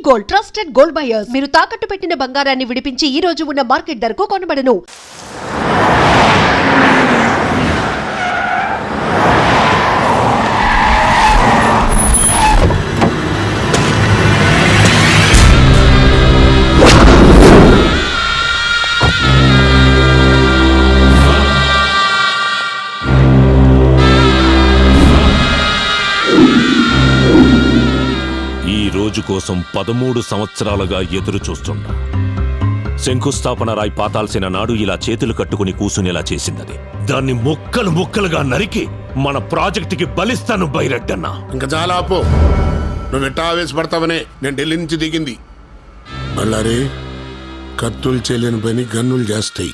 Gold, trusted gold buyers. మీరు తాకట్టు పెట్టిన బంగారాన్ని విడిపించి ఈ రోజు ఉన్న మార్కెట్ ధరకు కొనబడను. రోజు కోసం 13 సంవత్సరాలుగా ఎదురు చూస్తుంటా. శంకుస్థాపన రాయి పాతాల్సిన నాడు ఇలా చేతులు కట్టుకుని కూసునేలా చేసిందది. దాన్ని ముక్కలు ముక్కలుగా నరికి మన ప్రాజెక్టుకి బలిస్తాను బైరెడ్డన్నా. ఇంకా చాలా ఆపో. నువ్వు ఎట్టా ఆవేశపడతావనే నేను ఢిల్లీ నుంచి దిగింది. బళ్ళారే, కత్తులు చేయలేని పని గన్నులు చేస్తాయి,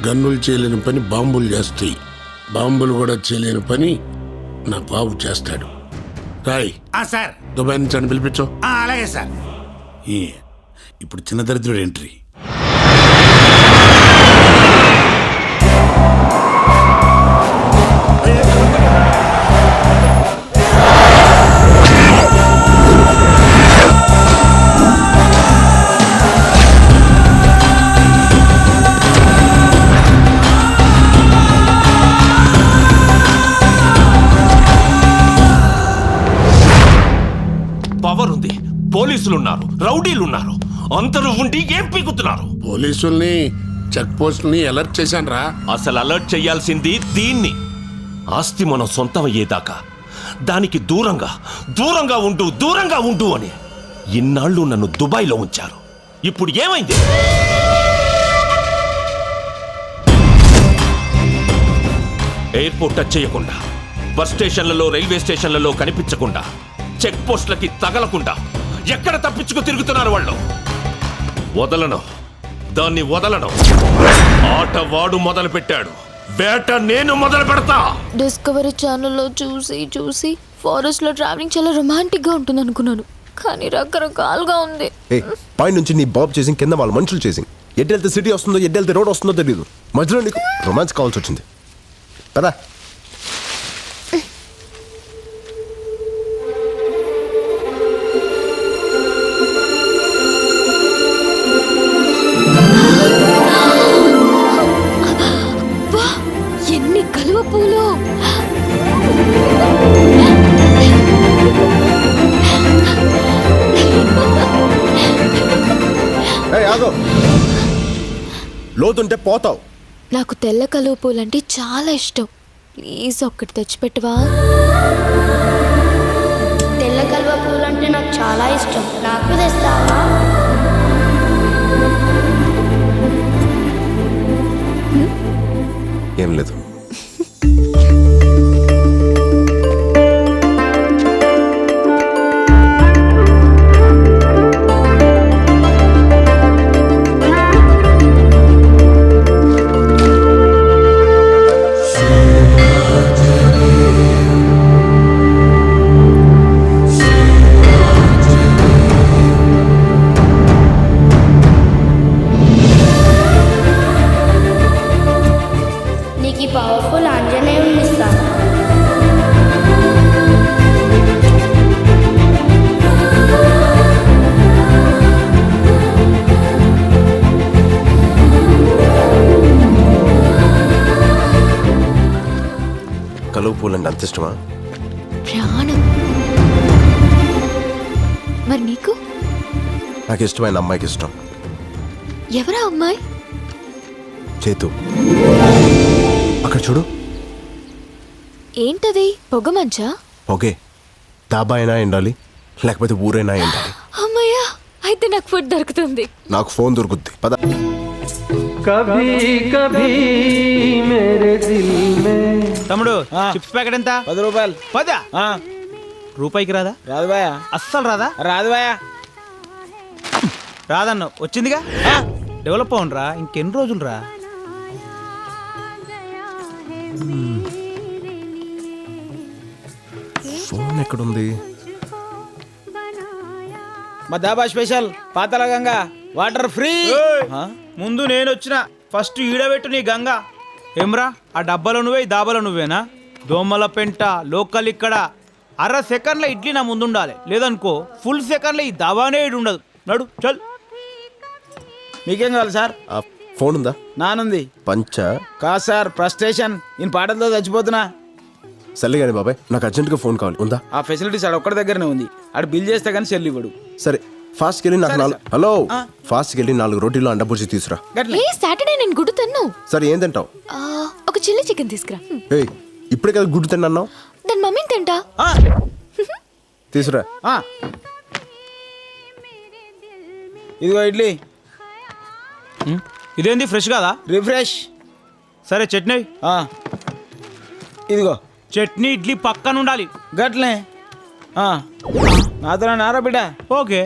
గన్నులు చేయలేని పని బాంబులు చేస్తాయి, బాంబులు కూడా చేయలేని పని నా బాబు చేస్తాడు. రాయ్ సార్, దుబాయ్ నుంచి అని పిలిపించు. అలాగే సార్. ఇప్పుడు చిన్న దరిద్రుడు ఎంట్రీ. పవర్ ఉంది, పోలీసులున్నారు, రౌడీలున్నారు, అందరూ ఉండి ఏం పీకుతున్నారు? పోలీసుల్ని, చెక్ పోస్టుల్ని అలర్ట్ చేశాను రా. అసలు అలర్ట్ చేయాల్సింది దీన్ని. ఆస్తి మనం సొంతమయ్యేదాకా దానికి దూరంగా దూరంగా ఉండు, దూరంగా ఉండు అని ఇన్నాళ్ళు నన్ను దుబాయ్లో ఉంచారు. ఇప్పుడు ఏమైంది? ఎయిర్పోర్ట్ టచ్ చేయకుండా, బస్ స్టేషన్లలో, రైల్వే స్టేషన్లలో కనిపించకుండా, చెక్ పోస్టులకి తగలకుండా ఎక్కడ తప్పించుకు తిరుగుతున్నారు వాళ్ళు? వదలను, దాన్ని వదలను. ఆట వాడు మొదలు పెట్టాడు, వేట నేను మొదలు పెడతా. డిస్కవరీ ఛానల్లో చూసి ఫారెస్ట్ లో ట్రావెలింగ్ చాలా రొమాంటిక్ గా ఉంటుంది అనుకున్నాను, కానీ రకరకాలుగా ఉంది. పై నుంచి నీ బాబు చేసింగ్, కింద వాళ్ళ మనుషులు చేసింగ్. ఎటు వెళ్తే సిటీ వస్తుందో, ఎటు వెళ్తే రోడ్ వస్తుందో తెలియదు. మధ్యలో నీకు రొమాన్స్ కావాల్సి వచ్చింది కదా. ఎన్ని కలువ పూలు! లోతుంటే పోతావు. నాకు తెల్ల కలువ పూలు అంటే చాలా ఇష్టం. ప్లీజ్ ఒక్కటి తెచ్చిపెట్టవా? తెల్ల కలువ పూలు అంటే నాకు చాలా ఇష్టం, నాకు తెస్తావా? ఏం లేదు. పవర్ఫుల్ ఆంజనేయుని ఇస్తాను. కలువ పూలంటే అంత ఇష్టమా? ప్రాణం. మరి నీకు? నాకు ఇష్టమైన అమ్మాయికి ఇష్టం. ఎవరా అమ్మాయి? చేతు. అక్కడ చూడు. ఏంటది? పొగ మంచా? ఓకే, డాబా అయినా ఎండాలి, లేకపోతే ఊరైనా ఎండాలి. అమ్మయ్యా, అయితే నాకు ఫుడ్ దొరుకుతుంది. నాకు ఫోన్ దొరుకుద్ది. పద. కభీ కభీ మేరే దిల్ మే. తమ్ముడు, చిప్స్ ప్యాకెట్ ఎంత? 10 రూపాయలు. 10? రూపాయికి రాదా? రాదు బాయా. అస్సలు రాదా? రాదు బాయా. రాదన్న వచ్చిందిగా. డెవలప్ అవునరా, ఇంకెన్ని రోజులు రా. ఫోన్ ఎక్కడుంది? మా దాబా స్పెషల్ పాతల గంగా వాటర్ ఫ్రీ. ముందు నేను వచ్చిన ఫస్ట్ ఈడబెట్టు నీ గంగా. ఏమ్రా, ఆ డబ్బాలో నువ్వే, ఈ దాబాలో నువ్వేనా? దోమల పెంట లోకల్ ఇక్కడ. 1/2 సెకండ్లో ఇడ్లీ నా ముందు ఉండాలి, లేదనుకో ఫుల్ సెకండ్లో ఈ దాబానే ఇడు ఉండదు. నడు చల్. మీకేం కావాలి సార్? ఆ ఫోన్ ఉందా? నానుంది. పంచ కాదు సార్, ఫ్రస్ట్రేషన్. నేను పాటలతో చచ్చిపోతున్నా. సర్లే కానీ బాబాయ్, నాకు అర్జెంట్గా ఫోన్ కావాలి. ఉందా? ఆ ఫెసిలిటీస్ ఆడ ఒక్కడి దగ్గరనే ఉంది. ఆడు బిల్ చేస్తే కానీ సెల్ ఇవ్వడు. సరే ఫాస్ట్కి వెళ్ళి నాకు సరే, 4 సరే. హలో ఆ. ఫాస్ట్కి వెళ్ళి 4 రోటీలు అండ బుర్జీ తీసురా. గట్లే. ఏ సాటర్డే నేను గుడ్డు తిన్ను. సరే ఏం తింటావు? ఒక చిల్లీ చికెన్ తీసుకురా. ఏయ్ ఇప్పుడే కదా గుడ్డు తిన్నావు. దాని మమ్మీని తింటా. ఆ, తీసురా. ఆ. ఇదిగో ఇడ్లీ. ఇదేంది ఫ్రెష్ కాదా? రిఫ్రెష్. సరే చట్నీ. ఇదిగో చట్నీ ఇడ్లీ పక్కన ఉండాలి. గట్లే. నాతో నారా బిడ్డ. ఓకే.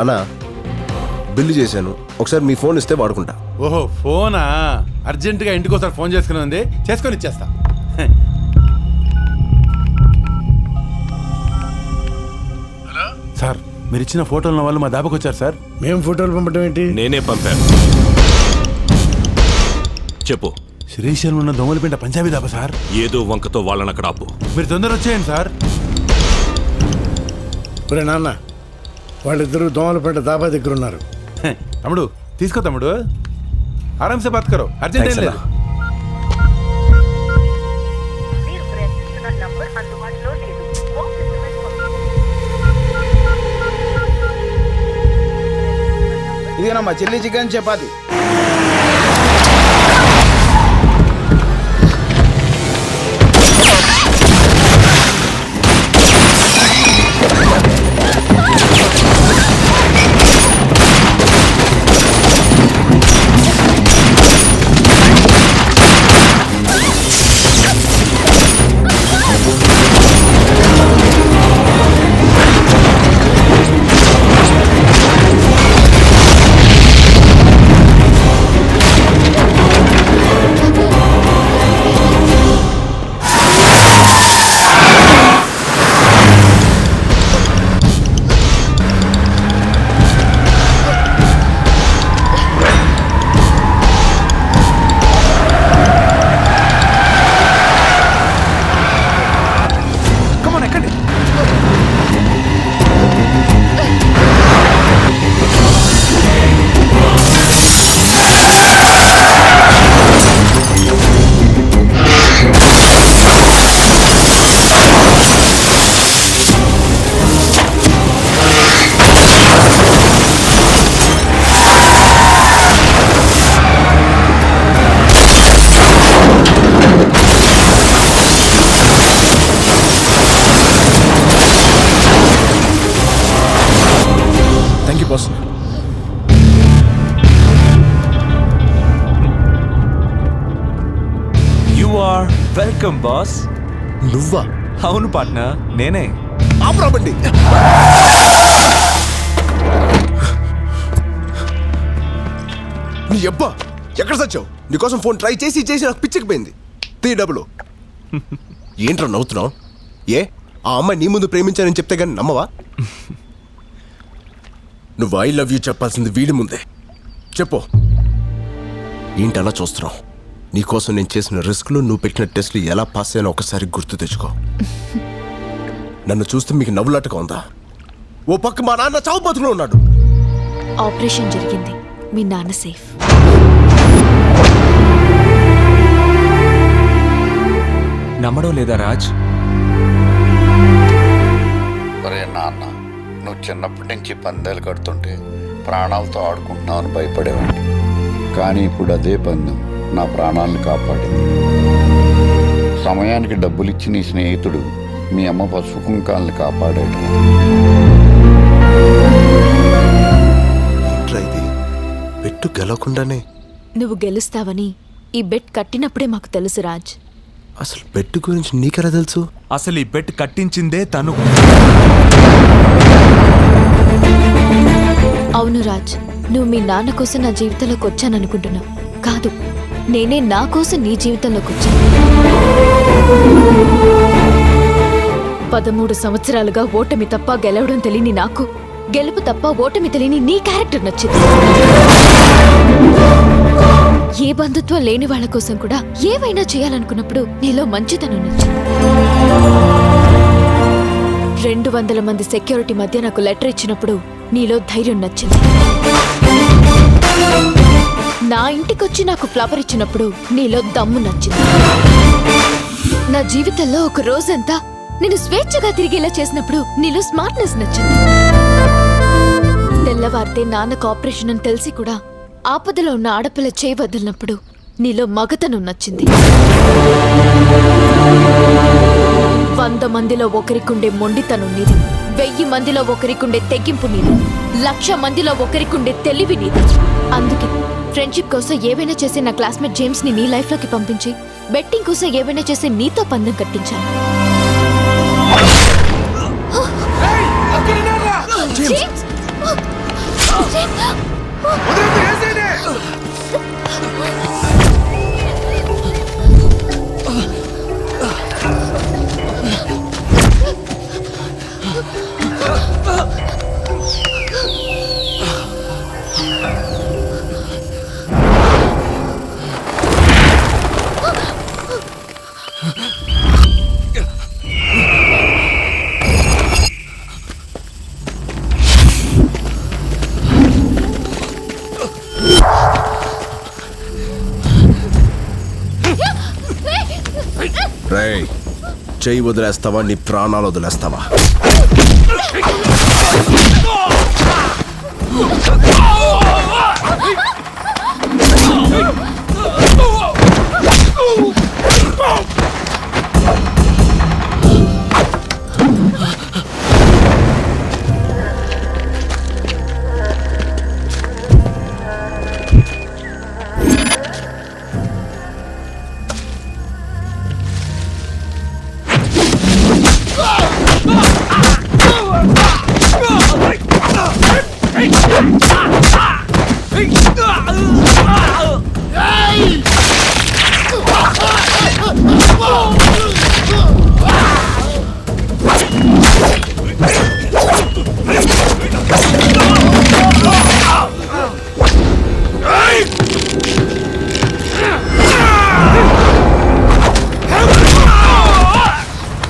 అన్నా బిల్లు చేశాను, ఒకసారి మీ ఫోన్ ఇస్తే వాడుకుంటా. ఓహో ఫోనా? అర్జెంటుగా ఇంటికి ఒకసారి ఫోన్ చేసుకుని ఉంది, చేసుకొని ఇచ్చేస్తా. హలో సార్, మీరు ఇచ్చిన ఫోటోలు ఉన్న వాళ్ళు మా దాబాకి వచ్చారు సార్. మేము ఫోటోలు పంపడం ఏంటి? నేనే పంపాను. చెప్పు. శ్రీశైలం ఉన్న దోమలపేట పంజాబీ దాబా సార్. ఏదో వంకతో వాళ్ళని అక్కడ ఆపు. మీరు తొందర వచ్చేయండి సార్. ఒరే నాన్న, వాళ్ళిద్దరూ దోమలపేట దాబా దగ్గర ఉన్నారు. తమ్ముడు తీసుకో తమ్ముడు, ఆరామ్సే బాత్ కరో, అర్జెంట్ ఏం లేదు. ఇదేనమ్మా chilli chicken chapati. Boss. You are welcome boss. నువ్వా? అవును పార్ట్నర్, నేనే. ఆపరాబండి. నీ అబ్బా ఎక్కడ సచ్చావు? నీకోసం ఫోన్ ట్రై చేసి చేసి నాకు పిచ్చికిపోయింది. డబ్బులు ఏంట్రా నవ్వుతున్నావు? ఏ ఆ అమ్మాయి నీ ముందు ప్రేమించానని చెప్తే కానీ నమ్మవా? నువ్వు ఐ లవ్ యూ చెప్పాల్సింది వీడి ముందే. చెప్పు. ఏంటి అలా చూస్తున్నావు? నీకోసం నేను చేసిన రిస్క్లు, నువ్వు పెట్టిన టెస్ట్లు ఎలా పాస్ అయ్యానో ఒకసారి గుర్తు తెచ్చుకో. నన్ను చూస్తే మీకు నవ్వులాటగా ఉందా? ఓ పక్క మా నాన్న చావు బతుకులో ఉన్నాడు. ఆపరేషన్ జరిగింది, మీ నాన్న సేఫ్. నమ్మడం లేదా రాజ్? ఒరే నాన్న, నువ్వు చిన్నప్పటి నుంచి పందాలు కడుతుంటే ప్రాణాలతో ఆడుకుంటున్నావు అని భయపడేవాడిని. కానీ ఇప్పుడు అదే పందెం నా ప్రాణాలను కాపాడింది. సమయానికి డబ్బులిచ్చి నీ స్నేహితుడు మీ అమ్మ పసుపు కుంకాలను కాపాడాడు. ఇది పెట్టు గెలవకుండానే నువ్వు గెలుస్తావని ఈ బెట్ కట్టినప్పుడే మాకు తెలుసు రాజ్. అసలు బెట్ గురించి నీకెలా తెలుసు? అసలు ఈ బెట్ కట్టించిందే తను. అవును రాజ్, నువ్వు మీ నాన్న కోసం నా జీవితంలోకి వచ్చాననుకుంటున్నావు. కాదు, నేనే నా కోసం నీ జీవితంలోకి వచ్చాను. 13 సంవత్సరాలుగా ఓటమి తప్ప గెలవడం తెలియని నాకు గెలుపు తప్ప ఓటమి తెలియని నీ క్యారెక్టర్ నచ్చింది. ఏ బంధుత్వం లేని వాళ్ళ కోసం కూడా ఏవైనా చేయాలనుకున్నప్పుడు నీలో మంచితనం నచ్చింది. 200 మంది సెక్యూరిటీ మధ్య నాకు లెటర్ ఇచ్చినప్పుడు నీలో ధైర్యం నచ్చింది. నా ఇంటికొచ్చి నాకు ఫ్లవర్ ఇచ్చినప్పుడు నీలో దమ్ము నచ్చింది. నా జీవితంలో ఒక రోజంతా నేను స్వేచ్ఛగా తిరిగేలా చేసినప్పుడు నీలో స్మార్ట్నెస్ నచ్చింది. తెల్లవారితే నాన్నకు ఆపరేషన్ అని తెలిసి కూడా ఆపదలో ఉన్న ఆడపిల్ల చేయి వదిలినప్పుడు నీలో మగతనం నచ్చింది. 100 మందిలో ఒకరికుండే మొండితనం నీది, 1000 మందిలో ఒకరికుండే తెగింపు నీది, 1,00,000 మందిలో ఒకరికుండే తెలివి నీది. అందుకే ఫ్రెండ్షిప్ కోసం ఏవైనా చేసే నా క్లాస్మేట్ జేమ్స్ ని నీ లైఫ్ లోకి పంపించి బెట్టింగ్ కోసం ఏవైనా చేసే నీతో పందెం కట్టించాను. జేమ్స్! రేయ్, చెయ్యి వదిలేస్తావా? నీ ప్రాణాలు వదిలేస్తావా?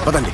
పదండి.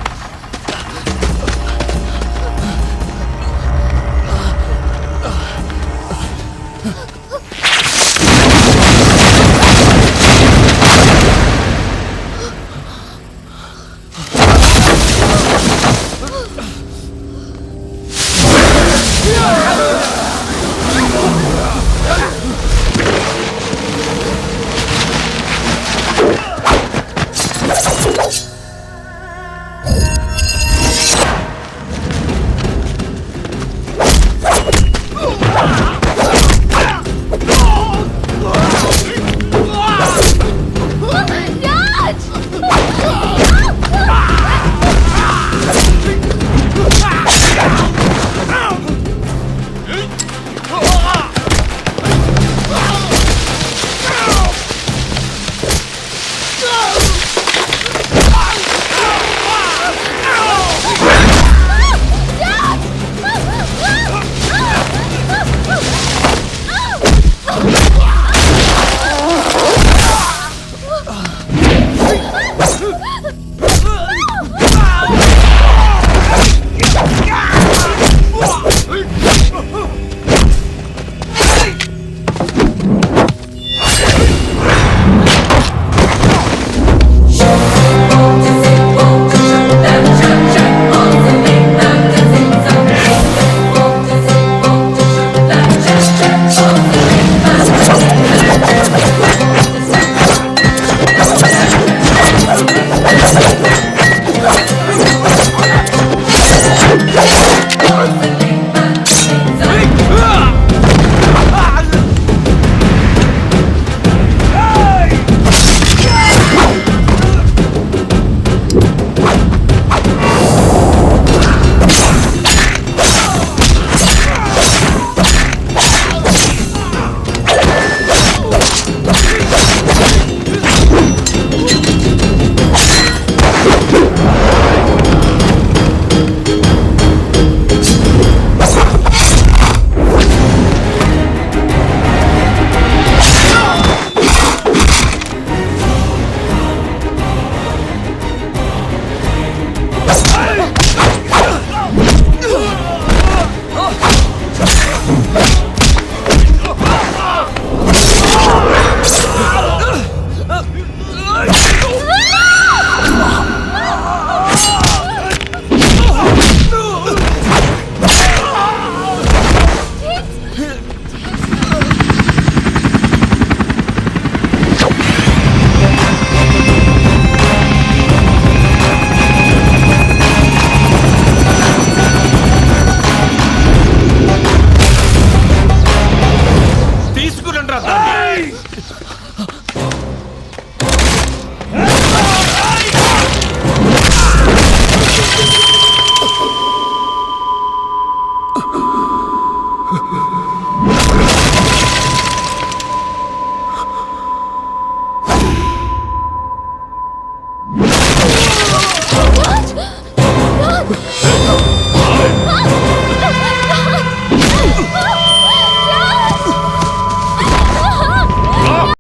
ఆ